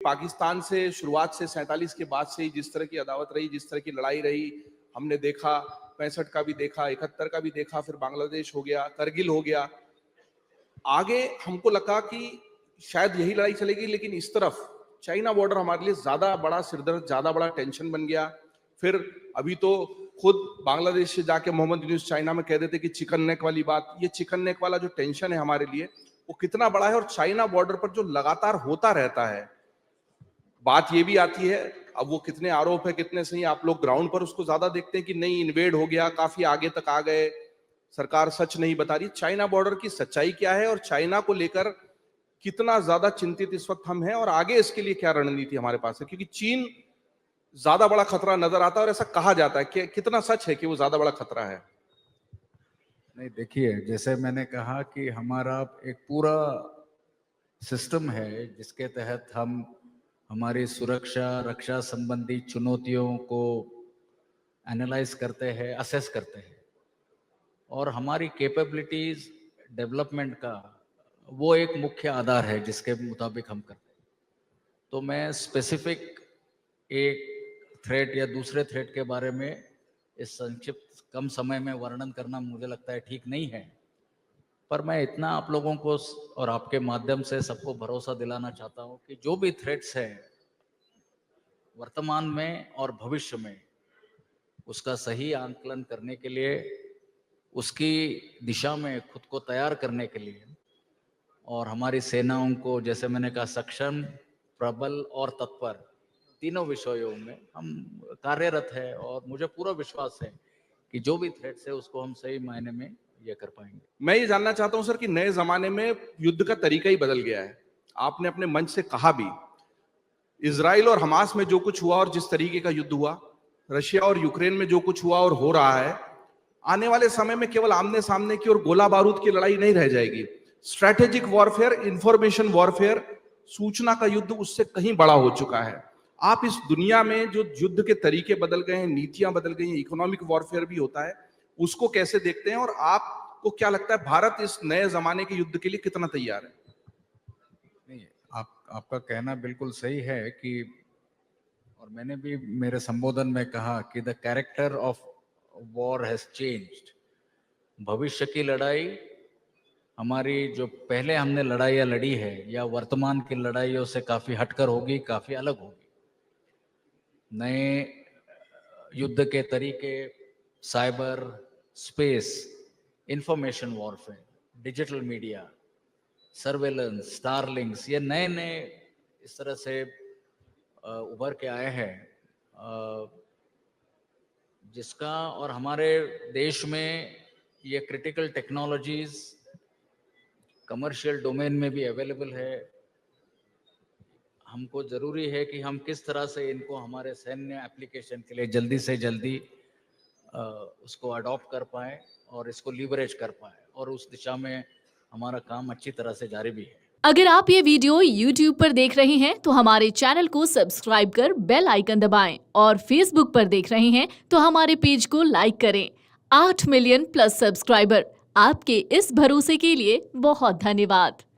पाकिस्तान से शुरुआत से 47 के बाद से ही जिस तरह की अदावत रही, जिस तरह की लड़ाई रही, हमने देखा 65 का भी देखा, 71 का भी देखा, फिर बांग्लादेश हो गया, करगिल हो गया। आगे हमको लगा कि शायद यही लड़ाई चलेगी, लेकिन इस तरफ चाइना बॉर्डर हमारे लिए ज्यादा बड़ा सिरदर्द, ज्यादा बड़ा टेंशन बन गया। फिर अभी तो खुद बांग्लादेश से जाके मोहम्मद यूनुस चाइना में कह देते कि चिकन नेक वाली बात, ये चिकन नेक वाला जो टेंशन है हमारे लिए वो कितना बड़ा है। और चाइना बॉर्डर पर जो लगातार होता रहता है, बात ये भी आती है, अब वो कितने आरोप है कितने सही, आप लोग ग्राउंड पर उसको ज्यादा देखते हैं कि नहीं इन्वेड हो गया, काफी आगे तक आ गए, सरकार सच नहीं बता रही। चाइना बॉर्डर की सच्चाई क्या है और चाइना को लेकर कितना ज्यादा चिंतित इस वक्त हम हैं, और आगे इसके लिए क्या रणनीति हमारे पास है, क्योंकि चीन ज्यादा बड़ा खतरा नजर आता है और ऐसा कहा जाता है कि कितना सच है कि वो ज्यादा बड़ा खतरा है? नहीं, देखिए, जैसे मैंने कहा कि हमारा एक पूरा सिस्टम है जिसके तहत हम हमारी सुरक्षा रक्षा संबंधी चुनौतियों को एनालाइज करते हैं, असेस करते हैं, और हमारी कैपेबिलिटीज डेवलपमेंट का वो एक मुख्य आधार है जिसके मुताबिक हम करते हैं। तो मैं स्पेसिफिक एक थ्रेट या दूसरे थ्रेट के बारे में इस संक्षिप्त कम समय में वर्णन करना मुझे लगता है ठीक नहीं है, पर मैं इतना आप लोगों को और आपके माध्यम से सबको भरोसा दिलाना चाहता हूं कि जो भी थ्रेट्स हैं वर्तमान में और भविष्य में, उसका सही आंकलन करने के लिए, उसकी दिशा में खुद को तैयार करने के लिए, और हमारी सेनाओं को जैसे मैंने कहा सक्षम, प्रबल और तत्पर, तीनों विषयों में हम कार्यरत है। और मुझे पूरा विश्वास है कि जो भी थ्रेट्स है उसको हम सही मायने में ये कर पाएंगे। मैं ये जानना चाहता हूं सर कि नए जमाने में युद्ध का तरीका ही बदल गया है। आपने अपने मंच से कहा भी, इजराइल और हमास में जो कुछ हुआ और जिस तरीके का युद्ध हुआ, रशिया और यूक्रेन में जो कुछ हुआ और हो रहा है, आने वाले समय में केवल आमने सामने की और गोला बारूद की लड़ाई नहीं रह जाएगी। स्ट्रैटेजिक वॉरफेयर, इंफॉर्मेशन वॉरफेयर, सूचना का युद्ध उससे कहीं बड़ा हो चुका है। आप इस दुनिया में जो युद्ध के तरीके बदल गए हैं, नीतियां बदल गई हैं, इकोनॉमिक वॉरफेयर भी होता है, उसको कैसे देखते हैं और आपको क्या लगता है भारत इस नए जमाने के युद्ध के लिए कितना तैयार है? नहीं, आपका कहना बिल्कुल सही है कि, और मैंने भी मेरे संबोधन में कहा कि the character of war has changed. भविष्य की लड़ाई हमारी जो पहले हमने लड़ाइयाँ लड़ी है या वर्तमान की लड़ाइयों से काफी हटकर होगी, काफी अलग होगी। नए युद्ध के तरीके, cyber space, information warfare, digital media, surveillance, starlinks, ये नए नए इस तरह से उभर के आए हैं, जिसका और हमारे देश में ये क्रिटिकल टेक्नोलॉजीज कमर्शियल डोमेन में भी अवेलेबल है। हमको जरूरी है कि हम किस तरह से इनको हमारे सैन्य एप्लीकेशन के लिए जल्दी से जल्दी उसको अडॉप्ट कर पाए और इसको लीवरेज कर पाए, और उस दिशा में हमारा काम अच्छी तरह से जारी भी है। अगर आप ये वीडियो YouTube पर देख रहे हैं तो हमारे चैनल को सब्सक्राइब कर बेल आइकन दबाएं, और Facebook पर देख रहे हैं तो हमारे पेज को लाइक करें। 8 मिलियन प्लस सब्सक्राइबर, आपके इस भरोसे के लिए बहुत धन्यवाद।